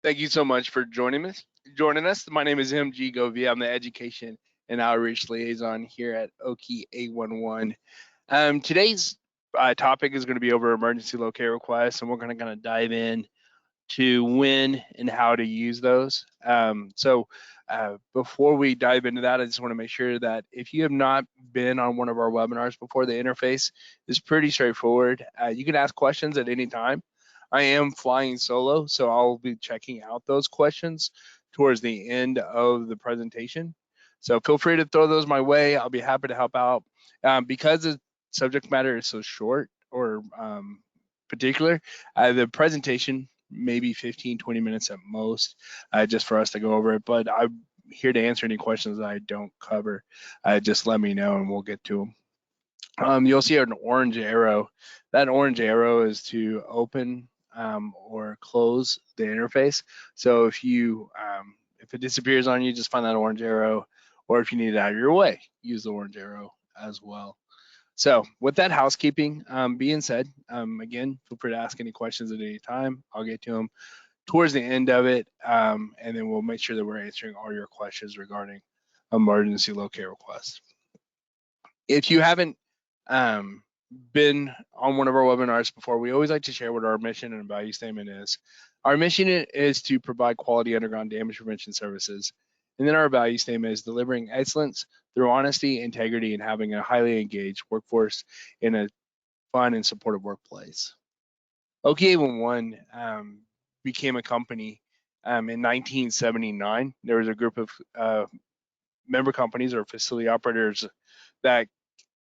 Thank you so much for joining us. My name is MG Govia. I'm the Education and Outreach Liaison here at Oki 811. Today's topic is going to be over emergency locate requests, and we're going to kind of dive in to when and how to use those. Before we dive into that, I just want to make sure that if you have not been on one of our webinars before, the interface is pretty straightforward. You can ask questions at any time. I am flying solo, so I'll be checking out those questions towards the end of the presentation. So feel free to throw those my way. I'll be happy to help out. Because the subject matter is so short or particular, the presentation maybe 15, 20 minutes at most, just for us to go over it. But I'm here to answer any questions that I don't cover. Just let me know and we'll get to them. You'll see an orange arrow. That orange arrow is to open or close the interface. So if it disappears on you, just find that orange arrow, or if you need it out of your way, use the orange arrow as well. So with that housekeeping being said, again, feel free to ask any questions at any time. I'll get to them towards the end of it, and then we'll make sure that we're answering all your questions regarding emergency locate requests. If you haven't been on one of our webinars before, we always like to share what our mission and value statement is. Our mission is to provide quality underground damage prevention services. And then our value statement is delivering excellence through honesty, integrity, and having a highly engaged workforce in a fun and supportive workplace. Oki 811 became a company in 1979. There was a group of member companies or facility operators that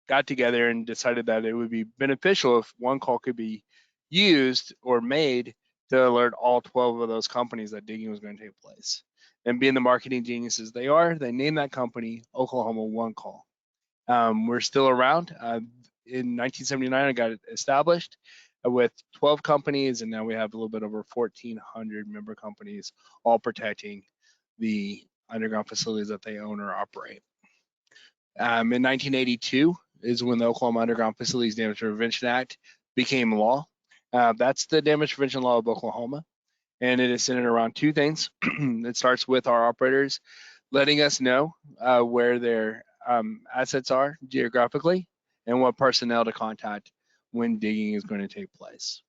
got together and decided that it would be beneficial if one call could be used or made to alert all 12 of those companies that digging was going to take place. And being the marketing geniuses they are, they named that company Oklahoma One Call. We're still around. In 1979, I got it established with 12 companies, and now we have a little bit over 1,400 member companies, all protecting the underground facilities that they own or operate. In 1982 is when the Oklahoma Underground Facilities Damage Prevention Act became law. That's the damage prevention law of Oklahoma, and it is centered around two things. It starts with our operators letting us know where their assets are geographically and what personnel to contact when digging is going to take place.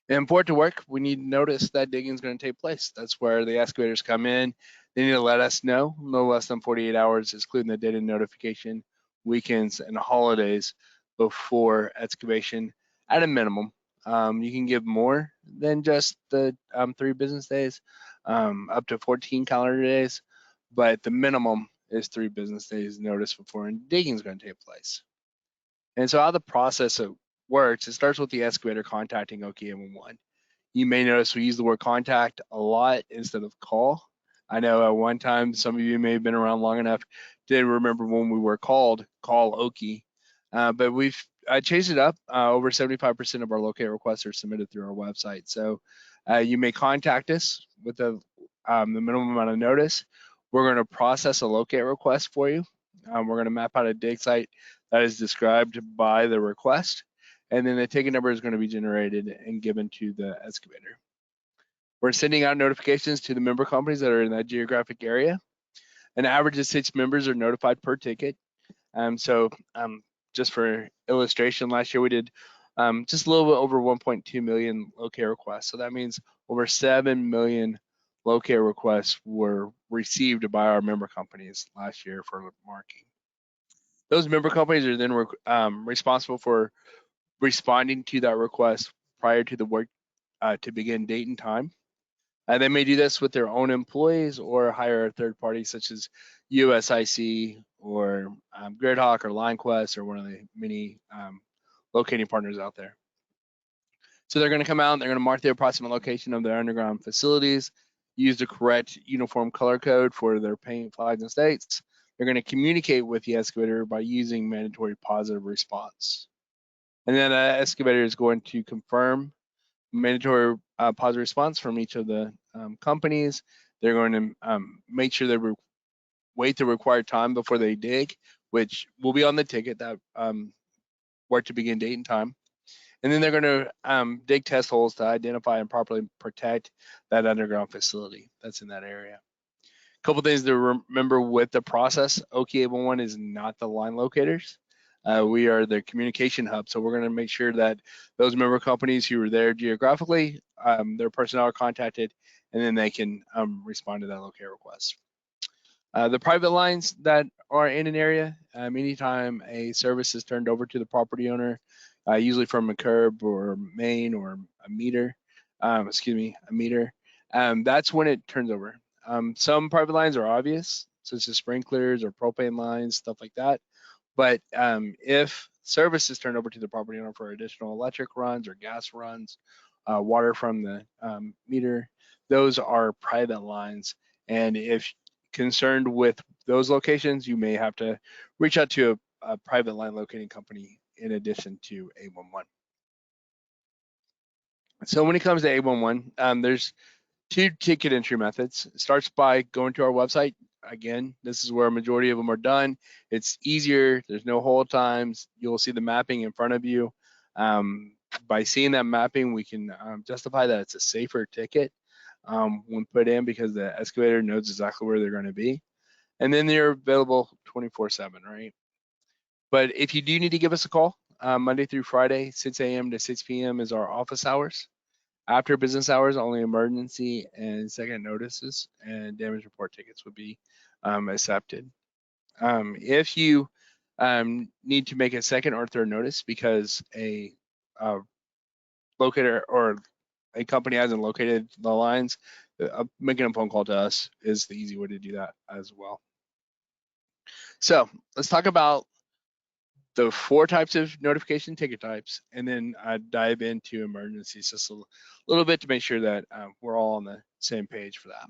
And for it to work, we need to notice that digging is going to take place. That's where the excavators come in. They need to let us know no less than 48 hours, excluding the date of notification, weekends, and holidays before excavation at a minimum. You can give more than just the 3 business days, up to 14 calendar days, but the minimum is 3 business days notice before digging is going to take place. And so how the process works, it starts with the excavator contacting Oki 811. You may notice we use the word contact a lot instead of call. I know at one time, some of you may have been around long enough to remember when we were called call Oki, but we've changed it up. Over 75% of our locate requests are submitted through our website. So you may contact us with the minimum amount of notice. We're going to process a locate request for you. We're going to map out a dig site that is described by the request, and then the ticket number is going to be generated and given to the excavator. We're sending out notifications to the member companies that are in that geographic area. An average of 6 members are notified per ticket. Just for illustration, last year we did just a little bit over 1.2 million locate requests. So that means over 7 million locate requests were received by our member companies last year for marking. Those member companies are then responsible for responding to that request prior to the work to begin date and time. They may do this with their own employees or hire a third party such as USIC or Gridhawk or LineQuest or one of the many locating partners out there. So they're going to come out and they're going to mark the approximate location of their underground facilities, use the correct uniform color code for their paint, flags, and stakes. They're going to communicate with the excavator by using mandatory positive response. And then the excavator is going to confirm mandatory positive response from each of the companies. They're going to make sure they wait the required time before they dig, which will be on the ticket that work to begin date and time. And then they're going to dig test holes to identify and properly protect that underground facility that's in that area. A couple things to remember with the process: Oki 811 is not the line locators. We are the communication hub, so we're going to make sure that those member companies who are there geographically, their personnel are contacted, and then they can respond to that locate request. The private lines that are in an area, anytime a service is turned over to the property owner, usually from a curb or main or a meter, a meter, that's when it turns over. Some private lines are obvious, such as sprinklers or propane lines, stuff like that. But if service is turned over to the property owner for additional electric runs or gas runs, water from the meter, those are private lines. And if concerned with those locations, you may have to reach out to a private line locating company in addition to 811. So when it comes to 811, there's two ticket entry methods. It starts by going to our website. Again, this is where a majority of them are done. It's easier. There's no hold times. You'll see the mapping in front of you. By seeing that mapping, we can justify that it's a safer ticket when put in, because the excavator knows exactly where they're going to be. And then they're available 24/7, right? But if you do need to give us a call, Monday through Friday, 6 a.m. to 6 p.m. is our office hours. After business hours, only emergency and second notices and damage report tickets would be accepted. If you need to make a second or third notice because a locator or a company hasn't located the lines, making a phone call to us is the easy way to do that as well. So let's talk about the 4 types of notification ticket types, and then dive into emergencies just a little bit to make sure that we're all on the same page for that.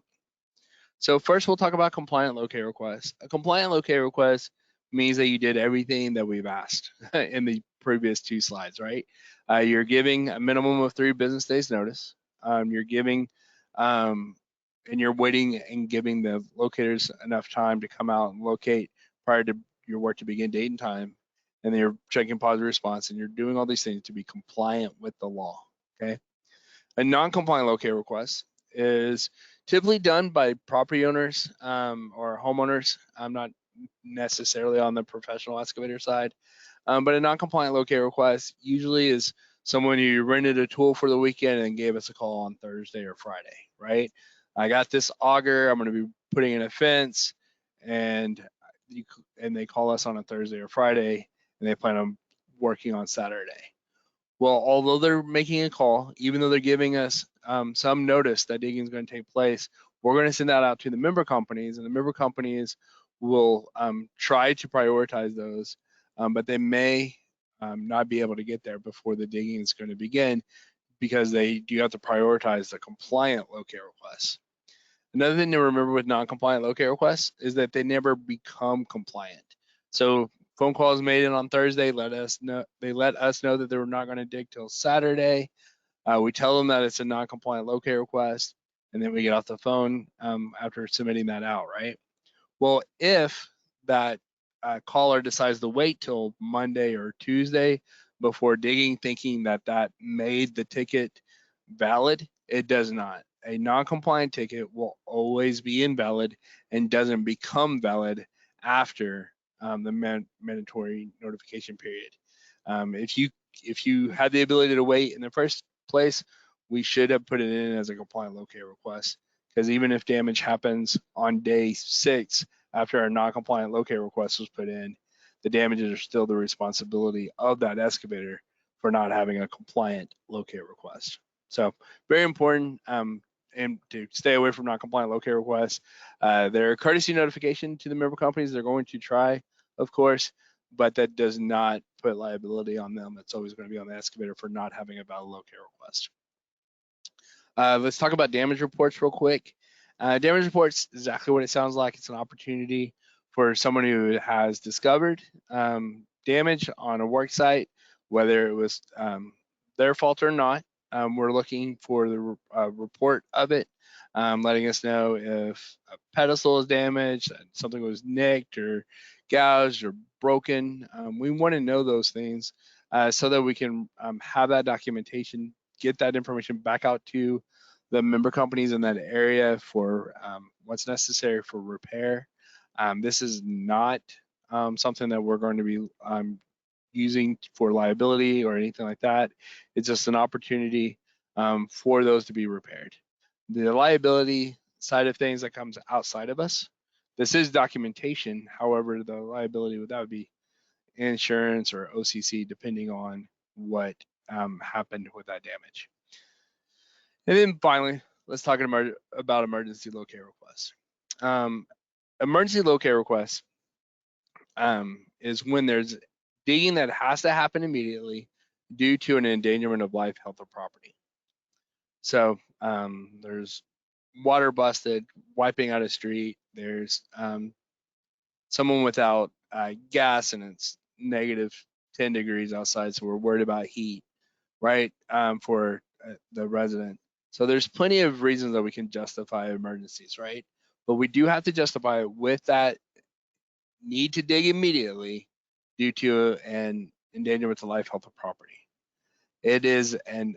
So first, we'll talk about compliant locate requests. A compliant locate request means that you did everything that we've asked in the previous 2 slides, right? You're giving a minimum of 3 business days notice. You're giving and you're waiting and giving the locators enough time to come out and locate prior to your work to begin, date and time. And then you're checking positive response, and you're doing all these things to be compliant with the law, okay? A non-compliant locate request is typically done by property owners or homeowners. I'm not necessarily on the professional excavator side, but a non-compliant locate request usually is someone who rented a tool for the weekend and gave us a call on Thursday or Friday, right? I got this auger, I'm going to be putting in a fence, and they call us on a Thursday or Friday, and they plan on working on Saturday. Well, although they're making a call, even though they're giving us some notice that digging is going to take place, we're going to send that out to the member companies, and the member companies will try to prioritize those, but they may not be able to get there before the digging is going to begin, because they do have to prioritize the compliant locate requests. Another thing to remember with non-compliant locate requests is that they never become compliant. So phone calls made in on Thursday they let us know that they were not going to dig till Saturday. We tell them that it's a non-compliant locate request, and then we get off the phone after submitting that out, right? Well, if that caller decides to wait till Monday or Tuesday before digging, thinking that that made the ticket valid, it does not. A non-compliant ticket will always be invalid and doesn't become valid after the mandatory notification period. If you had the ability to wait in the first place, we should have put it in as a compliant locate request, because even if damage happens on day 6 after a non-compliant locate request was put in, the damages are still the responsibility of that excavator for not having a compliant locate request. So very important and to stay away from non-compliant locate requests. They're a courtesy notification to the member companies. They're going to try, of course, but that does not put liability on them. It's always going to be on the excavator for not having a valid locate request. Let's talk about damage reports real quick. Damage reports, exactly what it sounds like. It's an opportunity for someone who has discovered damage on a work site, whether it was their fault or not. We're looking for the report of it, letting us know if a pedestal is damaged, something was nicked or gouged or broken. We want to know those things so that we can have that documentation, get that information back out to the member companies in that area for what's necessary for repair. This is not something that we're going to be using for liability or anything like that. It's just an opportunity for those to be repaired. The liability side of things that comes outside of us, this is documentation. However, the liability that would be insurance or OCC, depending on what happened with that damage. And then finally, let's talk about emergency locate requests. Emergency locate requests is when there's digging that has to happen immediately due to an endangerment of life, health, or property. So there's water busted, wiping out a street. There's someone without gas and it's negative 10 degrees outside, so we're worried about heat, right, for the resident. So there's plenty of reasons that we can justify emergencies, right? But we do have to justify it with that need to dig immediately due to an endangerment to life, health, or property. It is an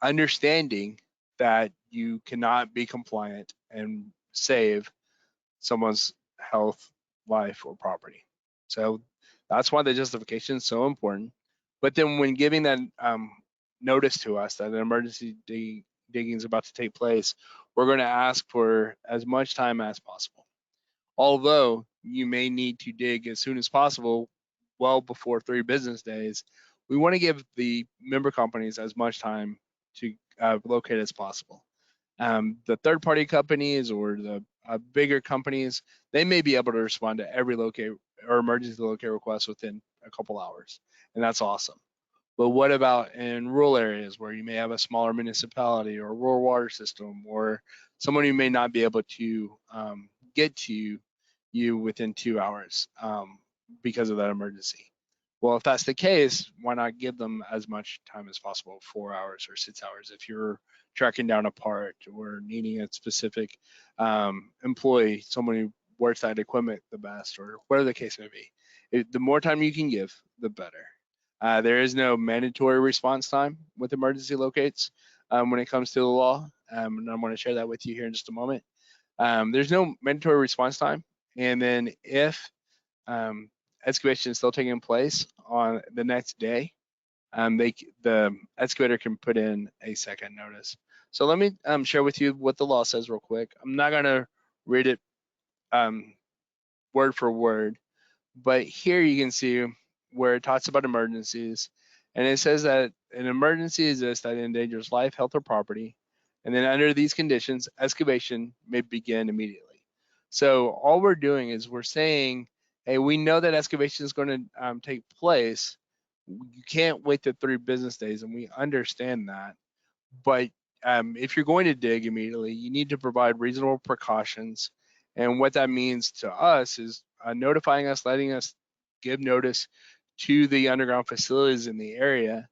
understanding that you cannot be compliant and save someone's health, life, or property. So that's why the justification is so important. But then when giving that notice to us that an emergency digging is about to take place, we're going to ask for as much time as possible. Although you may need to dig as soon as possible, well before 3 business days, we want to give the member companies as much time to locate as possible. The third-party companies or the bigger companies, they may be able to respond to every locate or emergency locate request within a couple hours, and that's awesome. But what about in rural areas where you may have a smaller municipality or rural water system or someone who may not be able to get to you within 2 hours because of that emergency? Well, if that's the case, why not give them as much time as possible, 4 hours or 6 hours if you're tracking down a part or needing a specific employee, someone who works that equipment the best, or whatever the case may be. The more time you can give, the better. There is no mandatory response time with emergency locates when it comes to the law, and I'm going to share that with you here in just a moment. There's no mandatory response time, and then if excavation is still taking place on the next day, the excavator can put in a second notice. So let me share with you what the law says real quick. I'm not going to read it word for word, but here you can see where it talks about emergencies, and it says that an emergency exists that endangers life, health, or property, and then under these conditions, excavation may begin immediately. So all we're doing is we're saying, hey, we know that excavation is going to take place. You can't wait the 3 business days, and we understand that. But if you're going to dig immediately, you need to provide reasonable precautions. And what that means to us is notifying us, letting us give notice to the underground facilities in the area.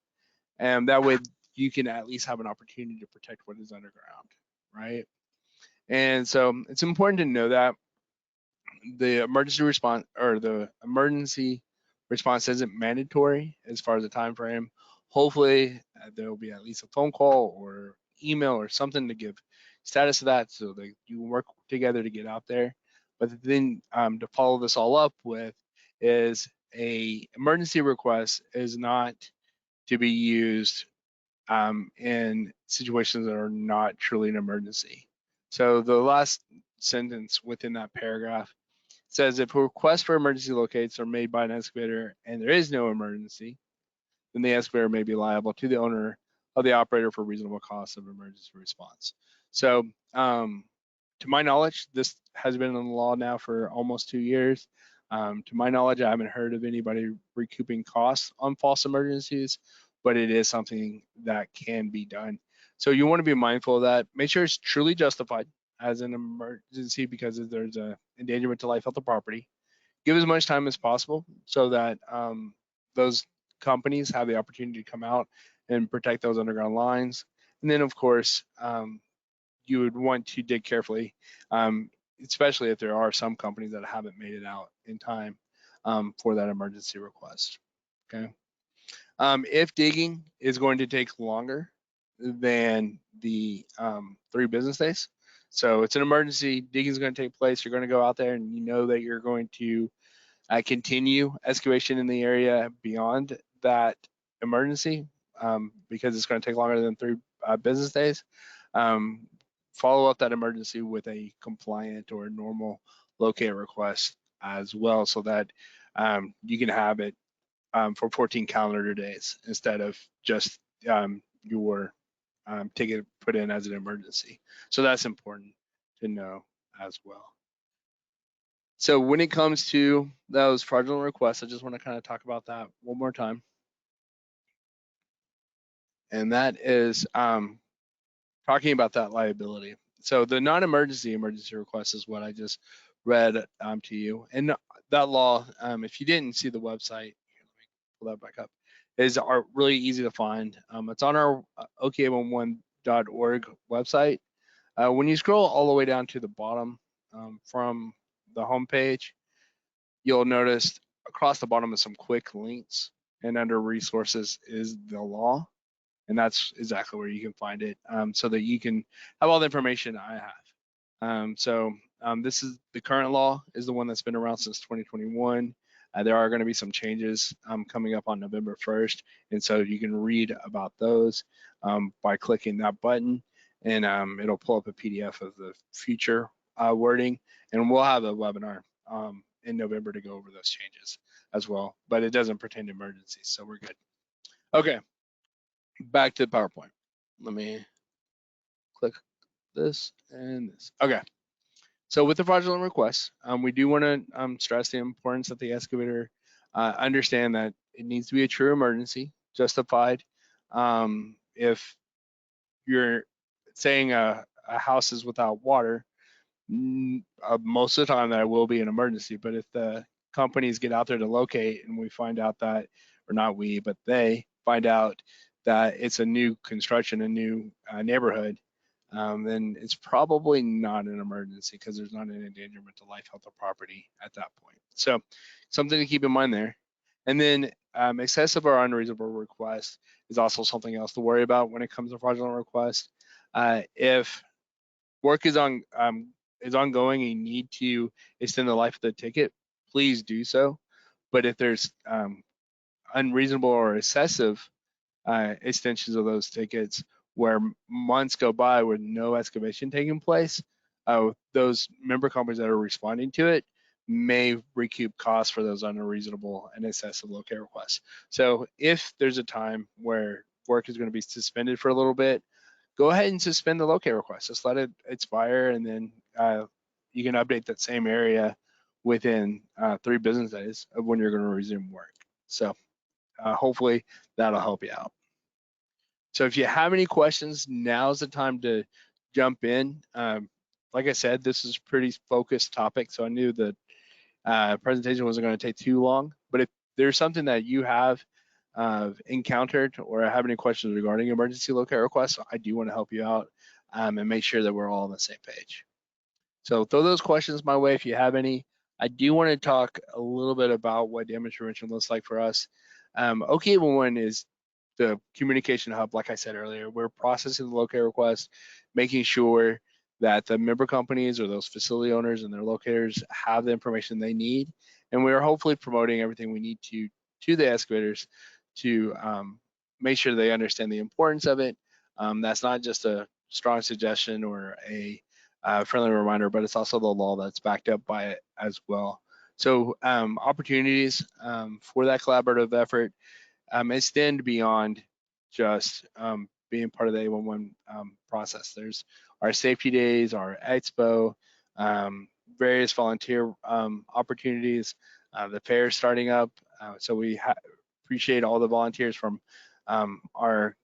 And that way you can at least have an opportunity to protect what is underground, right? And so it's important to know that the emergency response isn't mandatory as far as the time frame. Hopefully there will be at least a phone call or email or something to give status of that so that you work together to get out there. But then to follow this all up with is a emergency request is not to be used in situations that are not truly an emergency. So the last sentence within that paragraph says if a request for emergency locates are made by an excavator and there is no emergency, then the excavator may be liable to the owner of the operator for reasonable costs of emergency response. So to my knowledge, this has been in the law now for almost 2 years. To my knowledge, I haven't heard of anybody recouping costs on false emergencies, but it is something that can be done. So you want to be mindful of that. Make sure it's truly justified as an emergency because there's an endangerment to life, health, or property. Give as much time as possible so that those companies have the opportunity to come out and protect those underground lines. And then, of course, you would want to dig carefully, especially if there are some companies that haven't made it out in time for that emergency request. Okay. If digging is going to take longer than the 3 business days, so it's an emergency, digging is going to take place, you're going to go out there and you know that you're going to continue excavation in the area beyond that emergency, because it's going to take longer than 3 business days. Follow up that emergency with a compliant or normal locate request as well, so that you can have it for 14 calendar days instead of just your ticket put in as an emergency. So that's important to know as well. So when it comes to those fraudulent requests, I just want to kind of talk about that one more time. And that is talking about that liability. So the non-emergency emergency request is what I just read to you. And that law, if you didn't see the website, let me pull that back up, is really easy to find. It's on our ok11.org website. When you scroll all the way down to the bottom from the homepage, you'll notice across the bottom is some quick links, and under resources is the law, and that's exactly where you can find it, so that you can have all the information I have. This is the current law, is the one that's been around since 2021. There are going to be some changes coming up on November 1st, and so you can read about those by clicking that button, and it'll pull up a PDF of the future wording, and we'll have a webinar in November to go over those changes as well, but it doesn't pertain to emergencies, so we're good. Okay, back to the PowerPoint. Let me click this and this. Okay, so with the fraudulent requests, we do want to stress the importance that the excavator understand that it needs to be a true emergency, justified. If you're saying a house is without water, most of the time that will be an emergency, but if the companies get out there to locate and we find out that, or not we, but they find out that it's a new construction, a new neighborhood, then it's probably not an emergency because there's not an endangerment to life, health, or property at that point. So something to keep in mind there. And then excessive or unreasonable request is also something else to worry about when it comes to fraudulent request. If work is ongoing and you need to extend the life of the ticket, please do so. But if there's unreasonable or excessive extensions of those tickets where months go by with no excavation taking place, those member companies that are responding to it may recoup costs for those unreasonable and excessive locate requests. So if there's a time where work is going to be suspended for a little bit, go ahead and suspend the locate request. Just let it expire, and then you can update that same area within 3 business days of when you're going to resume work. So hopefully that'll help you out. So if you have any questions, now's the time to jump in. Like I said, this is a pretty focused topic, so I knew the presentation wasn't going to take too long. But if there's something that you have encountered or have any questions regarding emergency locate requests, I do want to help you out and make sure that we're all on the same page. So throw those questions my way if you have any. I do want to talk a little bit about what damage prevention looks like for us. OK11 is the communication hub. Like I said earlier, we're processing the locate request, making sure that the member companies or those facility owners and their locators have the information they need. And we are hopefully promoting everything we need to the excavators to make sure they understand the importance of it. That's not just a strong suggestion or a friendly reminder, but it's also the law that's backed up by it as well. So opportunities for that collaborative effort extend beyond just being part of the A11 process. There's our safety days, our expo, various volunteer opportunities, the fair starting up. So we appreciate all the volunteers from our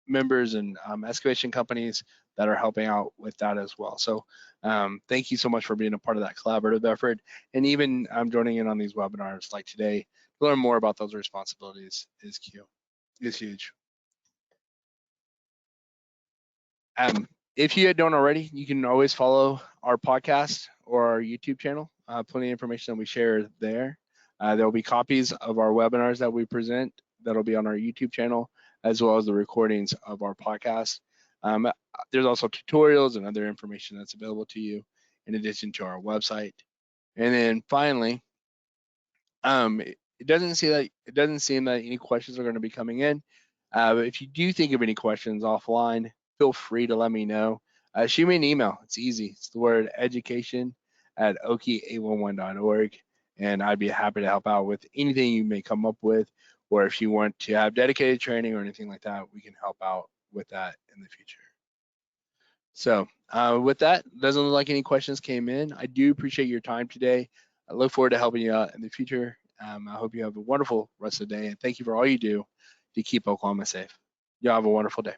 members and excavation companies that are helping out with that as well. So thank you so much for being a part of that collaborative effort, and even joining in on these webinars like today to learn more about those responsibilities is huge. If you don't already, you can always follow our podcast or our YouTube channel. Plenty of information that we share there. There will be copies of our webinars that we present that'll be on our YouTube channel, as well as the recordings of our podcast. There's also tutorials and other information that's available to you in addition to our website. And then finally, it doesn't seem that any questions are going to be coming in. But if you do think of any questions offline, feel free to let me know. Shoot me an email. It's easy. It's the word education@okie811.org, and I'd be happy to help out with anything you may come up with, or if you want to have dedicated training or anything like that, we can help out with that in the future. So with that, doesn't look like any questions came in. I do appreciate your time today. I look forward to helping you out in the future. I hope you have a wonderful rest of the day, and thank you for all you do to keep Oklahoma safe. Y'all have a wonderful day.